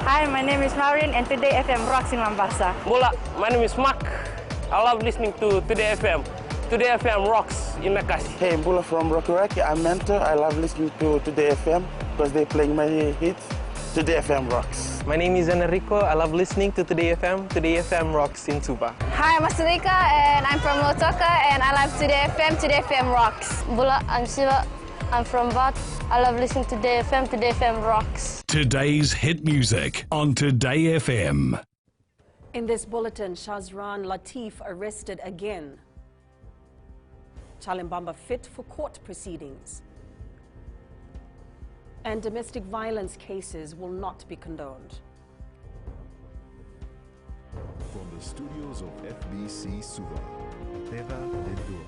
Hi, my name is Maureen and Today FM rocks in Mombasa. Bola, my name is Mark. I love listening to Today FM. Today FM rocks in Nakasi. Hey, Bula from Rocky Rocky. I'm Mentor. I love listening to Today FM because they're playing my hits. Today FM rocks. My name is Enrico. I love listening to Today FM. Today FM rocks in Suva. Hi, I'm Masarika and I'm from Lotoka and I love Today FM. Today FM rocks. Bula, I'm Siva. I'm from Bat. I love listening to Today FM. Today FM rocks. Today's hit music on Today FM. In this bulletin, Shazran Latif arrested again. Chalimbamba fit for court proceedings. And domestic violence cases will not be condoned. From the studios of FBC Suva, Beva Lindua.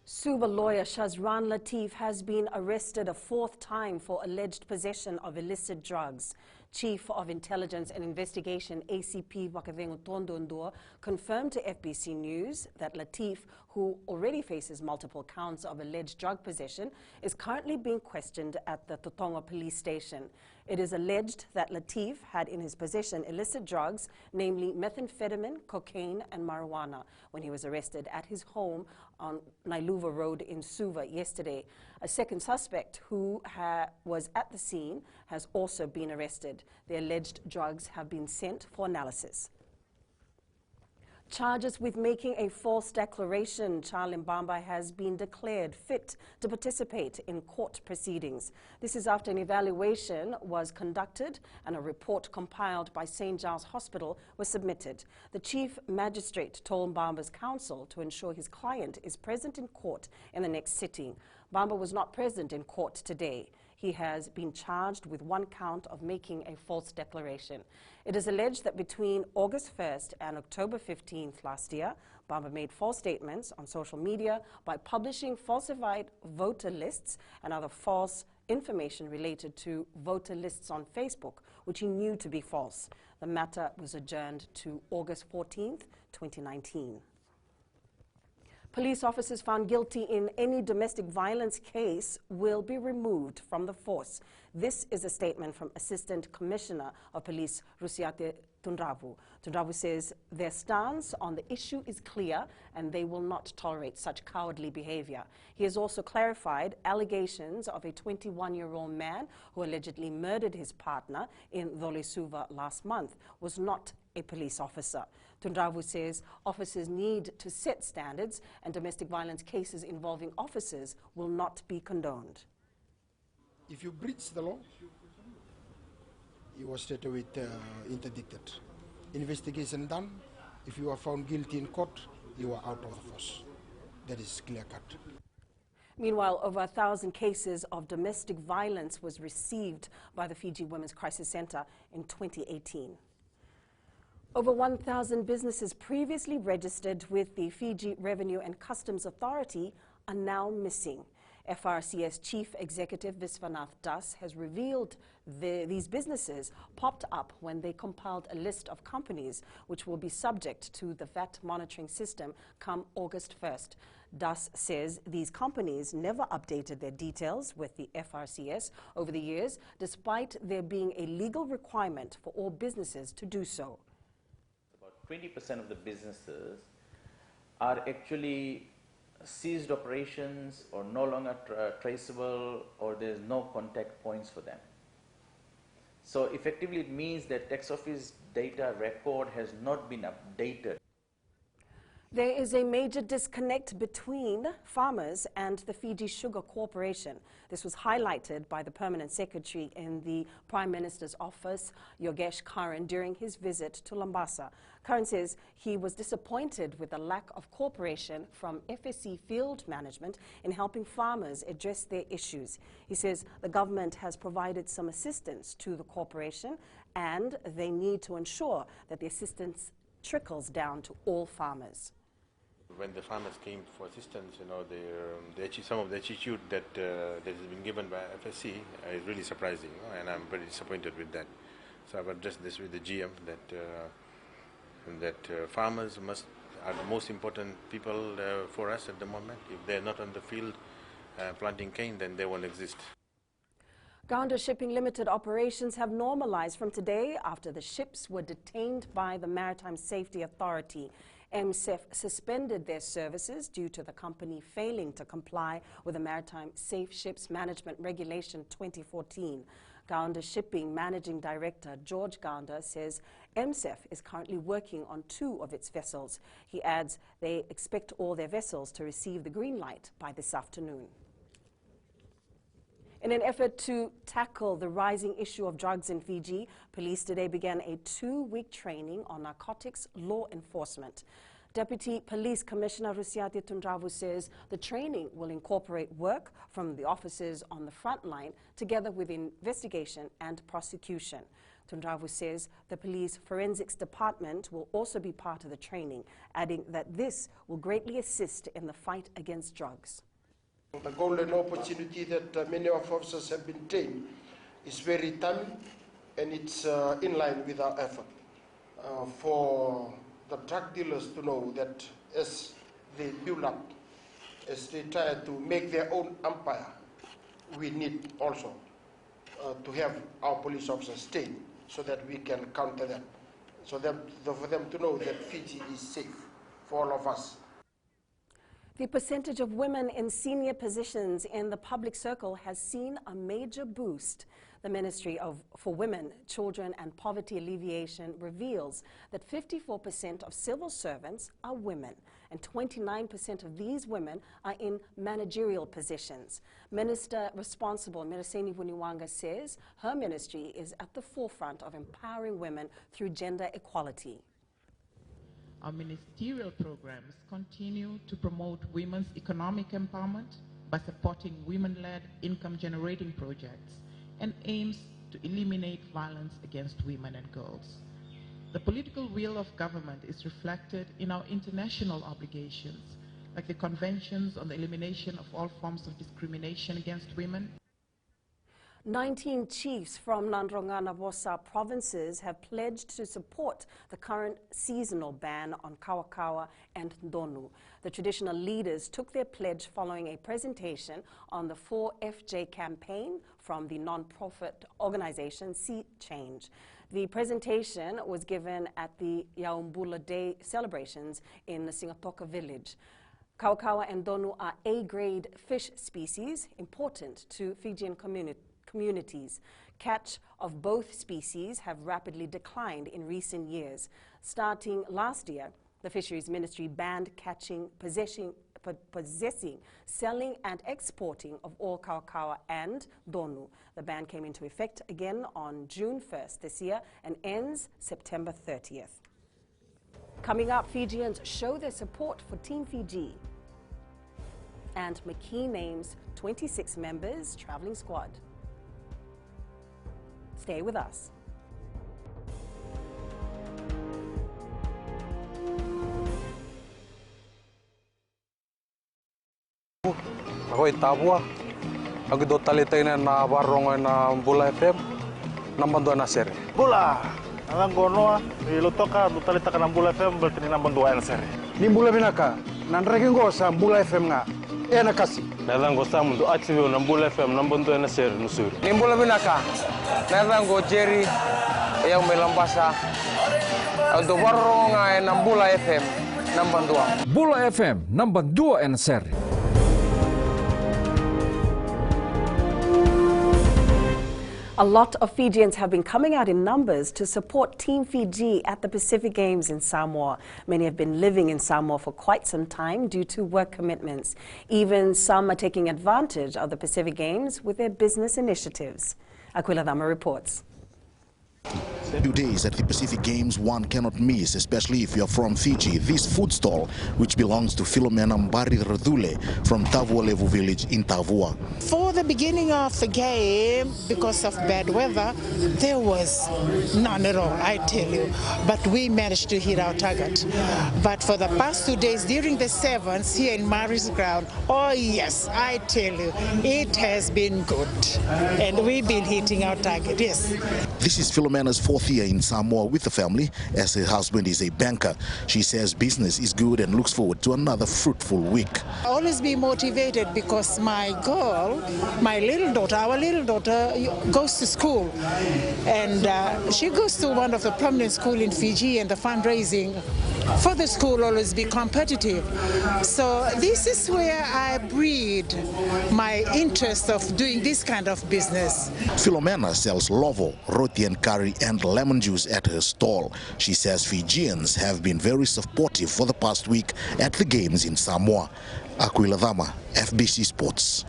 Suva lawyer Shazran Latif has been arrested a fourth time for alleged possession of illicit drugs. Chief of Intelligence and Investigation ACP Wakavengu Tondondua confirmed to FBC News that Latif, who already faces multiple counts of alleged drug possession, is currently being questioned at the Totonga police station. It is alleged that Latif had in his possession illicit drugs, namely methamphetamine, cocaine and marijuana, when he was arrested at his home on Nailuva Road in Suva yesterday. A second suspect who was at the scene has also been arrested. The alleged drugs have been sent for analysis. Charges with making a false declaration, Chalimbamba has been declared fit to participate in court proceedings. This is after an evaluation was conducted and a report compiled by St. Giles Hospital was submitted. The chief magistrate told Mbamba's counsel to ensure his client is present in court in the next sitting. Mbamba was not present in court today. He has been charged with one count of making a false declaration. It is alleged that between August 1st and October 15th last year, Mbamba made false statements on social media by publishing falsified voter lists and other false information related to voter lists on Facebook, which he knew to be false. The matter was adjourned to August 14th, 2019. Police officers found guilty in any domestic violence case will be removed from the force. This is a statement from Assistant Commissioner of Police Rusiate Tundravu. Tundravu says their stance on the issue is clear and they will not tolerate such cowardly behavior. He has also clarified allegations of a 21-year-old man who allegedly murdered his partner in Dholesuva last month was not a police officer. Tundravu says officers need to set standards and domestic violence cases involving officers will not be condoned. If you breach the law, you are straight away interdicted. Investigation done. If you are found guilty in court, you are out of the force. That is clear cut. Meanwhile, over 1,000 cases of domestic violence was received by the Fiji Women's Crisis Center in 2018. Over 1,000 businesses previously registered with the Fiji Revenue and Customs Authority are now missing. FRCS Chief Executive Viswanath Das has revealed these businesses popped up when they compiled a list of companies which will be subject to the VAT monitoring system come August 1st. Das says these companies never updated their details with the FRCS over the years, despite there being a legal requirement for all businesses to do so. 20% of the businesses are actually ceased operations or no longer traceable, or there's no contact points for them. So effectively it means that tax office data record has not been updated. There is a major disconnect between farmers and the Fiji Sugar Corporation. This was highlighted by the Permanent Secretary in the Prime Minister's office, Yogesh Karan, during his visit to Lambasa. Karan says he was disappointed with the lack of cooperation from FSC field management in helping farmers address their issues. He says the government has provided some assistance to the corporation and they need to ensure that the assistance trickles down to all farmers. When the farmers came for assistance, you know, some of the attitude that has been given by FSC is really surprising, and I'm very disappointed with that. So I've addressed this with the GM that farmers are the most important people for us at the moment. If they're not on the field planting cane, then they won't exist. Gaunda Shipping Limited operations have normalized from today after the ships were detained by the Maritime Safety Authority. MSEF suspended their services due to the company failing to comply with the Maritime Safe Ships Management Regulation 2014. Gaunda Shipping Managing Director George Gaunda says MSEF is currently working on 2 of its vessels. He adds they expect all their vessels to receive the green light by this afternoon. In an effort to tackle the rising issue of drugs in Fiji, police today began a 2-week training on narcotics law enforcement. Deputy Police Commissioner Rusiati Tundravu says the training will incorporate work from the officers on the front line together with investigation and prosecution. Tundravu says the police forensics department will also be part of the training, adding that this will greatly assist in the fight against drugs. The golden opportunity that many of our officers have been trained is very timely, and it's in line with our effort for the drug dealers to know that as they build up, as they try to make their own empire, we need also to have our police officers trained so that we can counter them, so for them to know that Fiji is safe for all of us. The percentage of women in senior positions in the public circle has seen a major boost. The Ministry for Women, Children and Poverty Alleviation reveals that 54% of civil servants are women, and 29% of these women are in managerial positions. Minister responsible, Miraseni Vuniwanga, says her ministry is at the forefront of empowering women through gender equality. Our ministerial programs continue to promote women's economic empowerment by supporting women-led income-generating projects and aims to eliminate violence against women and girls. The political will of government is reflected in our international obligations, like the Conventions on the Elimination of All Forms of Discrimination Against Women. 19 chiefs from Nandronga Nabosa provinces have pledged to support the current seasonal ban on Kawakawa and Ndonu. The traditional leaders took their pledge following a presentation on the 4FJ campaign from the non-profit organization Sea Change. The presentation was given at the Yaumbula Day celebrations in the Singatoka village. Kawakawa and Ndonu are A-grade fish species important to Fijian communities. Catch of both species have rapidly declined in recent years. Starting last year, the Fisheries Ministry banned catching, possessing, selling and exporting of all Kawakawa and Ndonu. The ban came into effect again on June 1st this year and ends September 30th. Coming up, Fijians show their support for Team Fiji. And McKee names 26 members traveling squad. Stay with us. Ako Tavua. Ako do talitay na nabarong na Bula FM. Nambando na sir. Bula. Ang gono iluto ka do talita ka ng Bula FM berarti nambando na sir. Ni Bula binaka. Nandragin ko sa Bula FM nga. E nakasi. Nalango sa mundo active na Bula FM nambando na sir nusur. Ni Bula binaka. Nalango Jerry yang melambasa. Do barong nga ng Bula FM nambando. Bula FM nambando na sir. A lot of Fijians have been coming out in numbers to support Team Fiji at the Pacific Games in Samoa. Many have been living in Samoa for quite some time due to work commitments. Even some are taking advantage of the Pacific Games with their business initiatives. Aquila Dama reports. 2 days at the Pacific Games one cannot miss, especially if you are from Fiji. This food stall, which belongs to Philomena Mbari Radule from Tavua Levu village in Tavua. For the beginning of the game, because of bad weather, there was none at all, I tell you. But we managed to hit our target. But for the past 2 days, during the sevens here in Mari's ground, oh yes, I tell you, it has been good. And we've been hitting our target, yes. This is Philomena's 4th year in Samoa with the family, as her husband is a banker. She says business is good and looks forward to another fruitful week. I always be motivated because my girl, my little daughter, our little daughter goes to school, and she goes to one of the prominent schools in Fiji, and the fundraising for the school always be competitive. So this is where I breed my interest of doing this kind of business. Philomena sells lovo, roti and curry and lemon juice at her stall. She says Fijians have been very supportive for the past week at the games in Samoa. Aquila Dama, FBC Sports.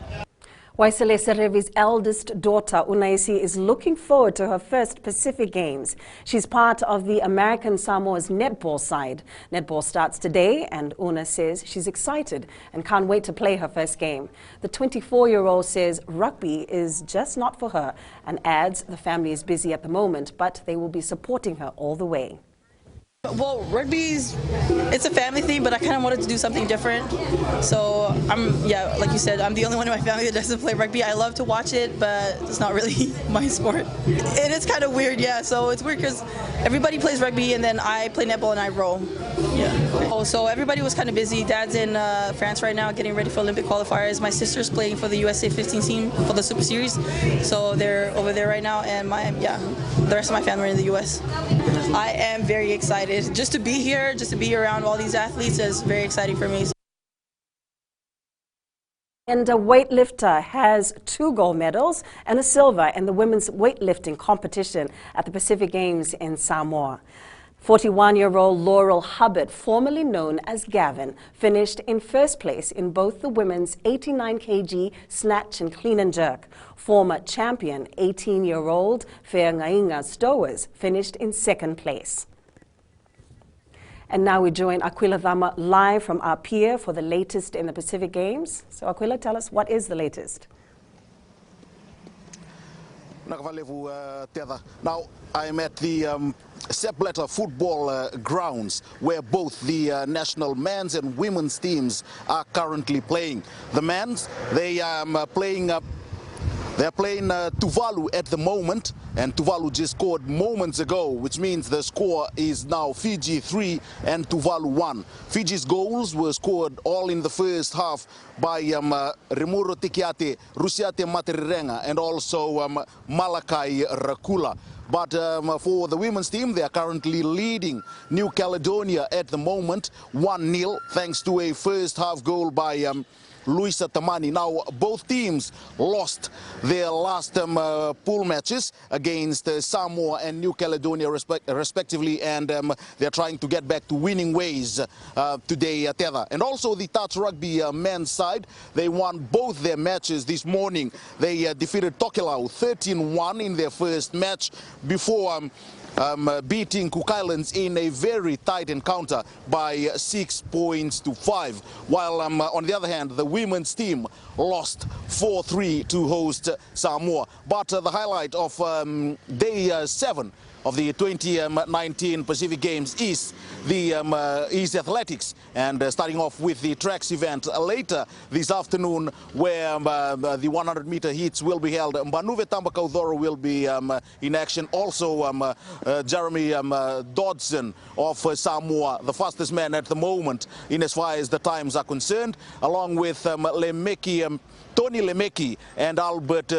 Waisele Serevi's eldest daughter, Unaisi, is looking forward to her first Pacific Games. She's part of the American Samoa's netball side. Netball starts today, and Una says she's excited and can't wait to play her first game. The 24-year-old says rugby is just not for her and adds the family is busy at the moment, but they will be supporting her all the way. Well, it's a family thing, but I kind of wanted to do something different. So like you said, I'm the only one in my family that doesn't play rugby. I love to watch it, but it's not really my sport. And it's kind of weird, yeah. So it's weird because everybody plays rugby and then I play netball and I row. Yeah. Oh, so everybody was kind of busy. Dad's in France right now getting ready for Olympic qualifiers. My sister's playing for the USA 15 team for the Super Series. So they're over there right now, and the rest of my family are in the US. I am very excited. Just to be here, just to be around all these athletes is very exciting for me. And a weightlifter has 2 gold medals and a silver in the women's weightlifting competition at the Pacific Games in Samoa. 41-year-old Laurel Hubbard, formerly known as Gavin, finished in first place in both the women's 89 kg snatch and clean and jerk. Former champion 18-year-old Feangainga Stowers finished in second place. And now we join Aquila Dama live from our pier for the latest in the Pacific Games. So Aquila, tell us, what is the latest? Now, I'm at the Sepp Blatter football grounds where both the national men's and women's teams are currently playing. The men's, they're playing Tuvalu at the moment, and Tuvalu just scored moments ago, which means the score is now Fiji 3 and Tuvalu 1. Fiji's goals were scored all in the first half by Remuro Tikiate, Rusiate Matirirenga, and also Malakai Rakula. But for the women's team, they are currently leading New Caledonia at the moment, 1-0, thanks to a first half goal by Luisa Tamani. Now, both teams lost their last pool matches against Samoa and New Caledonia respectively, and they're trying to get back to winning ways today at Tether. And also the Touch Rugby men's side, they won both their matches this morning. They defeated Tokelau 13-1 in their first match before beating Cook Islands in a very tight encounter by 6 points to 5. While on the other hand, the women's team lost 4-3 to host Samoa. But the highlight of day 7 of the 2019 Pacific Games is athletics, and starting off with the tracks event later this afternoon, where the 100-meter heats will be held. Mbanuve Tambakaudoro will be in action. Also Jeremy Dodson of Samoa, the fastest man at the moment in as far as the times are concerned, along with Tony Lemeki and Albert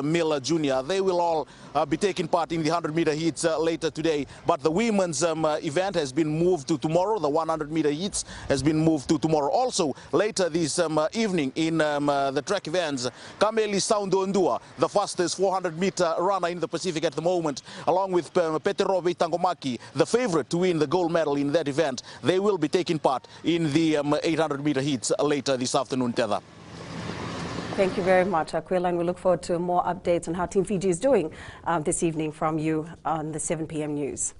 Miller Jr. They will all be taking part in the 100-meter heats later today. But the women's event has been moved to tomorrow. The 100-meter heats has been moved to tomorrow. Also, later this evening in the track events, Kameli Saundondua, the fastest 400-meter runner in the Pacific at the moment, along with Peterovi Tangomaki, the favorite to win the gold medal in that event, they will be taking part in the 800-meter heats later this afternoon, Tether. Thank you very much, Aquila, and we look forward to more updates on how Team Fiji is doing this evening from you on the 7 p.m. news.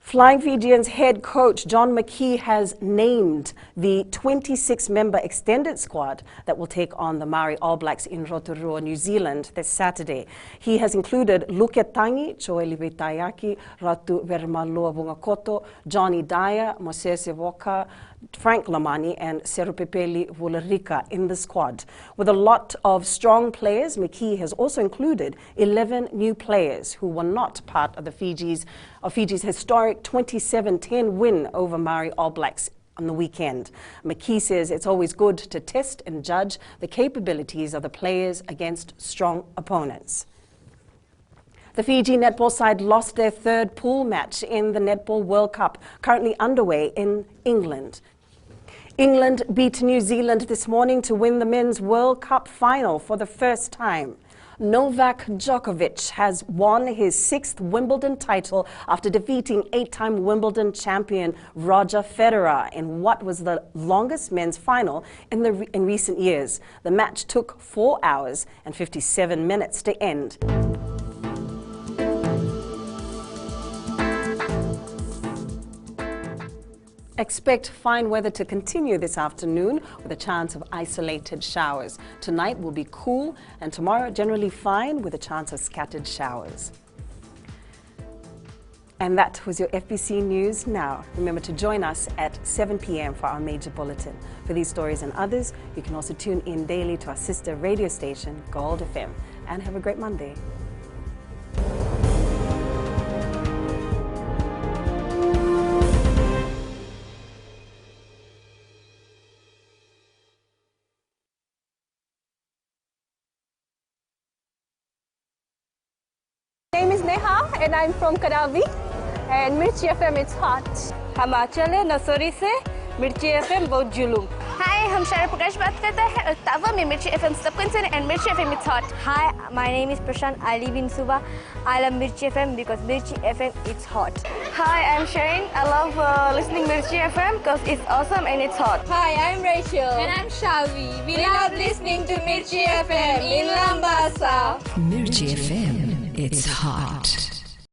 Flying Fijians head coach John McKee has named the 26-member extended squad that will take on the Maori All Blacks in Rotorua, New Zealand this Saturday. He has included Luke Tangi, Joeli Vitayaki, Ratu Vermaloa Vungakoto, Johnny Dyer, Moses Evoka, Frank Lamani and Serupepeli Vularika in the squad. With a lot of strong players, McKee has also included 11 new players who were not part of Fiji's historic 27-10 win over Maori All Blacks on the weekend. McKee says it's always good to test and judge the capabilities of the players against strong opponents. The Fiji netball side lost their third pool match in the Netball World Cup, currently underway in England. England beat New Zealand this morning to win the Men's World Cup final for the first time. Novak Djokovic has won his 6th Wimbledon title after defeating 8-time Wimbledon champion Roger Federer in what was the longest men's final in recent years. The match took 4 hours and 57 minutes to end. Expect fine weather to continue this afternoon with a chance of isolated showers. Tonight will be cool and tomorrow generally fine with a chance of scattered showers. And that was your FBC News Now. Remember to join us at 7 p.m. for our major bulletin. For these stories and others, you can also tune in daily to our sister radio station, Gold FM. And have a great Monday. My name is Neha and I'm from Karavi and Mirchi FM it's hot. हम आंचल है नसोरी से मिर्ची FM बहुत जुलूम. Hi, हम शारा प्रकाश बात करते हैं और तावा में Mirchi FM सबकन से and Mirchi FM it's hot. Hi, my name is Prashant. I live in Suva. I love Mirchi FM because Mirchi FM it's hot. Hi, I'm Shane. I love listening Mirchi FM because it's awesome and it's hot. Hi, I'm Rachel. And I'm Shavi. We love listening to Mirchi FM in Lambasa. Mirchi FM, it's hot.